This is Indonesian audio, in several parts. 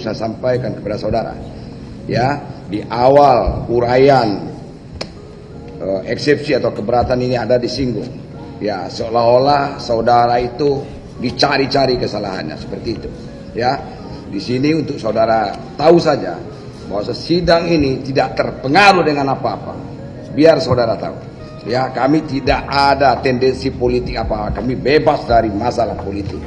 saya sampaikan kepada saudara, ya, di awal uraian eksepsi atau keberatan ini ada disinggung, ya, seolah-olah saudara itu dicari-cari kesalahannya seperti itu, ya. Di sini untuk saudara tahu saja bahwa sidang ini tidak terpengaruh dengan apa-apa. Biar saudara tahu, ya, kami tidak ada tendensi politik apa, kami bebas dari masalah politik.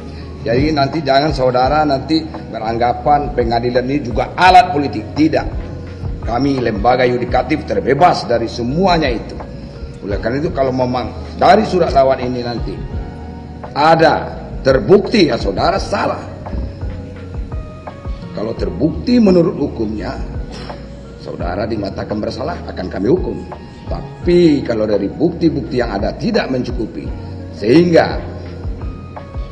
Jadi nanti jangan saudara nanti beranggapan pengadilan ini juga alat politik. Tidak. Kami lembaga yudikatif terbebas dari semuanya itu. Oleh karena itu kalau memang dari surat dakwaan ini nanti ada terbukti, ya saudara salah. Kalau terbukti menurut hukumnya, saudara dinyatakan bersalah, akan kami hukum. Tapi kalau dari bukti-bukti yang ada tidak mencukupi, sehingga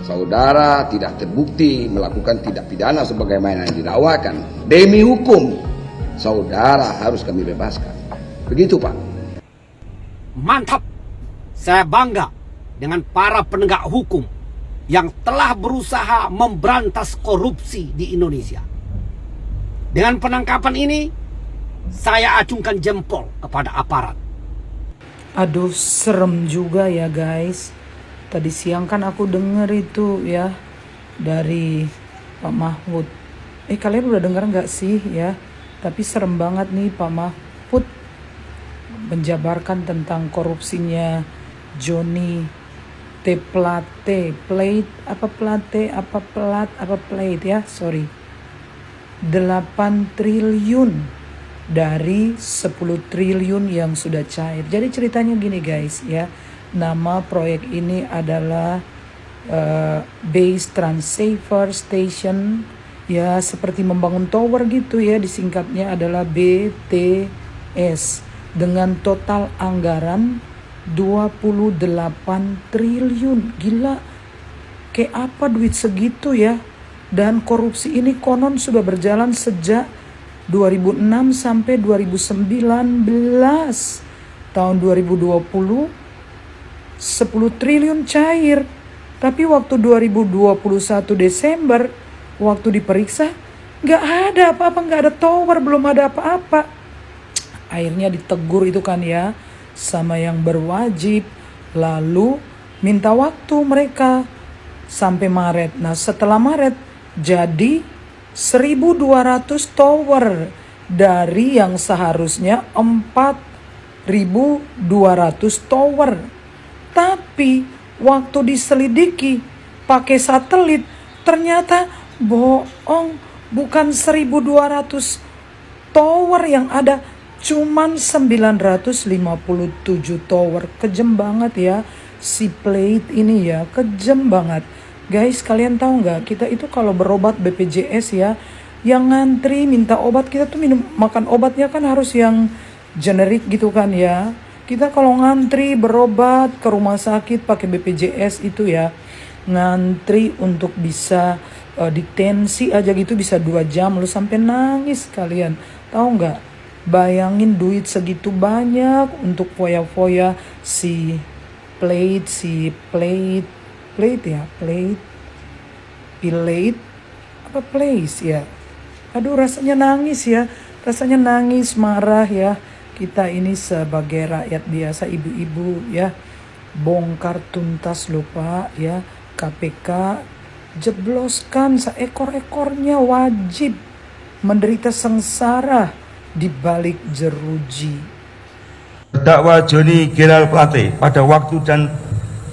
saudara tidak terbukti melakukan tindak pidana sebagaimana yang didakwakan, demi hukum saudara harus kami bebaskan. Begitu, Pak. Mantap. Saya bangga dengan para penegak hukum yang telah berusaha memberantas korupsi di Indonesia. Dengan penangkapan ini, saya acungkan jempol kepada aparat. Aduh, serem juga ya guys. Tadi siang kan aku denger itu ya dari Pak Mahfud. Kalian udah denger gak sih ya? Tapi serem banget nih Pak Mahfud menjabarkan tentang korupsinya Johnny T. Plate ya, sorry. 8 triliun dari 10 triliun yang sudah cair. Jadi ceritanya gini guys ya. Nama proyek ini adalah Base Transceiver Station, ya seperti membangun tower gitu ya, disingkatnya adalah BTS, dengan total anggaran 28 triliun. Gila, kayak apa duit segitu ya. Dan korupsi ini konon sudah berjalan sejak 2006 sampai 2019. Tahun 2020 10 triliun cair. Tapi waktu 2021 Desember, waktu diperiksa, gak ada apa-apa, gak ada tower, belum ada apa-apa. Akhirnya ditegur itu kan ya, sama yang berwajib. Lalu minta waktu mereka sampai Maret. Nah setelah Maret, jadi 1.200 tower dari yang seharusnya 4.200 tower. Tapi waktu diselidiki pakai satelit, ternyata bohong, bukan 1.200 tower yang ada, cuman 957 tower. Kejem banget ya si Plate ini ya, kejem banget. Guys, kalian tahu nggak, kita itu kalau berobat BPJS ya, yang ngantri minta obat, kita tuh makan obatnya kan harus yang generik gitu kan ya. Kita kalau ngantri berobat ke rumah sakit pakai BPJS itu ya, ngantri untuk bisa ditensi aja gitu bisa 2 jam, lu sampai nangis kalian. Tahu nggak? Bayangin duit segitu banyak untuk foya-foya si Plate apa Place ya. Aduh, rasanya nangis ya, rasanya nangis, marah ya. Kita ini sebagai rakyat biasa, ibu-ibu ya, bongkar tuntas lupa ya. KPK jebloskan seekor-ekornya, wajib menderita sengsara di balik jeruji. Terdakwa Johnny Gerald Plate pada waktu dan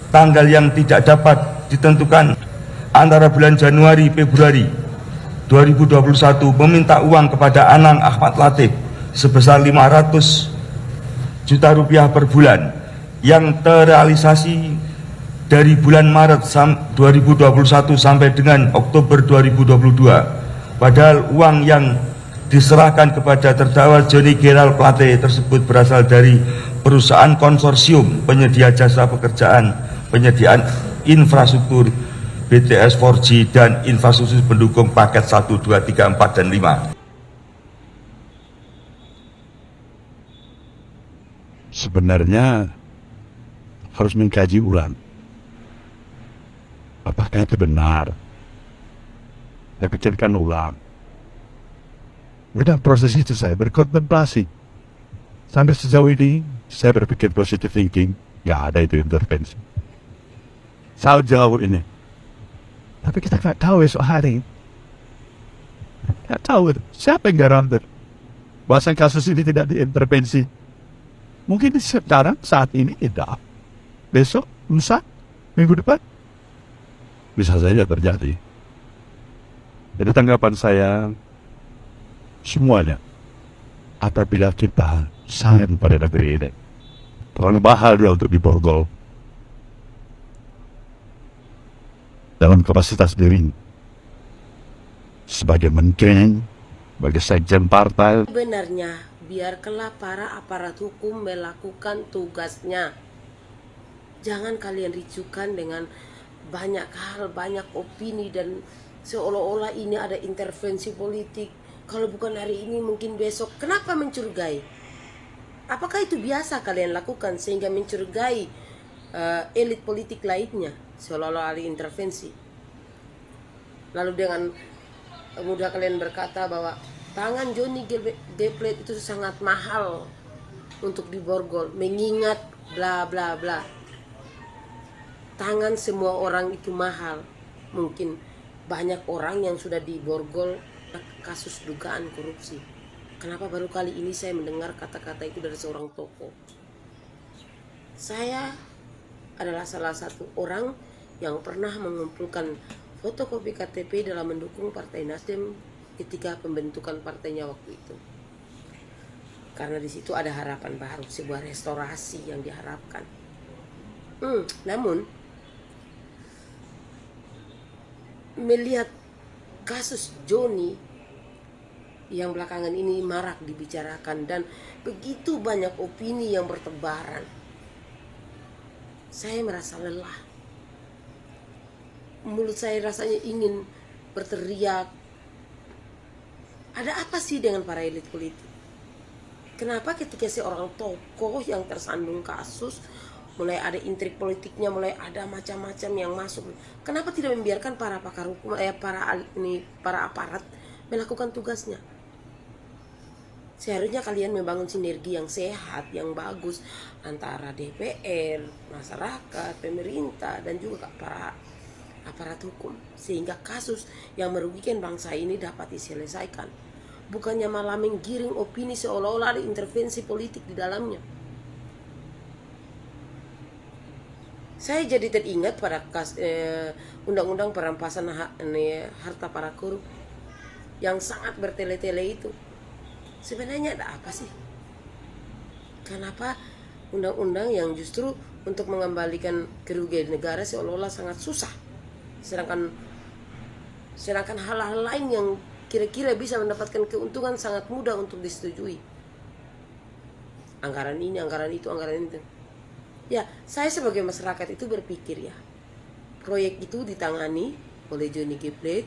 tanggal yang tidak dapat ditentukan antara bulan Januari Februari 2021 meminta uang kepada Anang Ahmad Latif sebesar 500 juta rupiah per bulan yang terrealisasi dari bulan Maret 2021 sampai dengan Oktober 2022. Padahal uang yang diserahkan kepada terdakwa Johnny Gerald Plate tersebut berasal dari perusahaan konsorsium penyedia jasa pekerjaan penyediaan infrastruktur BTS 4G dan infrastruktur pendukung paket 1, 2, 3, 4, dan 5. Sebenarnya harus mengkaji ulang apakah itu benar. Saya kecilkan ulang Dalam proses itu saya berkontemplasi. Sampai sejauh ini saya berpikir positive thinking, nggak ada itu intervensi. Jauh ini. Tapi kita nggak tahu esok hari. Nggak tahu siapa yang garantir bahwa kasus ini tidak diintervensi. Mungkin sekarang, saat ini tidak. Besok, lusa, minggu depan, bisa saja terjadi. Jadi tanggapan saya, semuanya, apabila kita sayang pada negeri ini, terlalu mahal dia untuk diborgol. Dalam kapasitas diri, sebagai menteri, sebagai sekjen partai, Sebenarnya, biarkanlah para aparat hukum melakukan tugasnya. Jangan kalian ricukan dengan banyak hal, banyak opini, dan seolah-olah ini ada intervensi politik. Kalau bukan hari ini, mungkin besok. Kenapa mencurigai? Apakah itu biasa kalian lakukan sehingga mencurigai elit politik lainnya? Seolah-olah ada intervensi. Lalu dengan mudah kalian berkata bahwa tangan Johnny G. Plate itu sangat mahal untuk diborgol, mengingat bla bla bla. Tangan semua orang itu mahal. Mungkin banyak orang yang sudah diborgol kasus dugaan korupsi. Kenapa baru kali ini saya mendengar kata-kata itu dari seorang tokoh? Saya adalah salah satu orang yang pernah mengumpulkan fotokopi KTP dalam mendukung Partai Nasdem ketika pembentukan partainya waktu itu. Karena di situ ada harapan baru, sebuah restorasi yang diharapkan. Namun melihat kasus Johnny yang belakangan ini marak dibicarakan dan begitu banyak opini yang bertebaran, saya merasa lelah. Mulut saya rasanya ingin berteriak. Ada apa sih dengan para elit politik? Kenapa ketika seorang tokoh yang tersandung kasus, mulai ada intrik politiknya, mulai ada macam-macam yang masuk, kenapa tidak membiarkan para pakar hukum, para aparat melakukan tugasnya? Seharusnya kalian membangun sinergi yang sehat, yang bagus antara DPR, masyarakat, pemerintah, dan juga para aparat hukum, sehingga kasus yang merugikan bangsa ini dapat diselesaikan. Bukannya malah menggiring opini seolah-olah ada intervensi politik di dalamnya. Saya jadi teringat pada undang-undang perampasan harta para korup yang sangat bertele-tele itu. Sebenarnya ada apa sih? Kenapa undang-undang yang justru untuk mengembalikan kerugian negara seolah-olah sangat susah, sedangkan hal-hal lain yang kira-kira bisa mendapatkan keuntungan sangat mudah untuk disetujui? Anggaran ini, anggaran itu, anggaran itu. Ya, saya sebagai masyarakat itu berpikir ya, proyek itu ditangani oleh Johnny G. Plate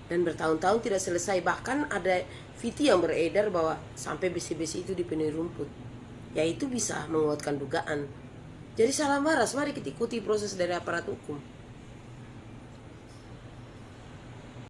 dan bertahun-tahun tidak selesai. Bahkan ada video yang beredar bahwa sampai besi-besi itu dipenuhi rumput. Ya, itu bisa menguatkan dugaan. Jadi salah maras, mari kita ikuti proses dari aparat hukum.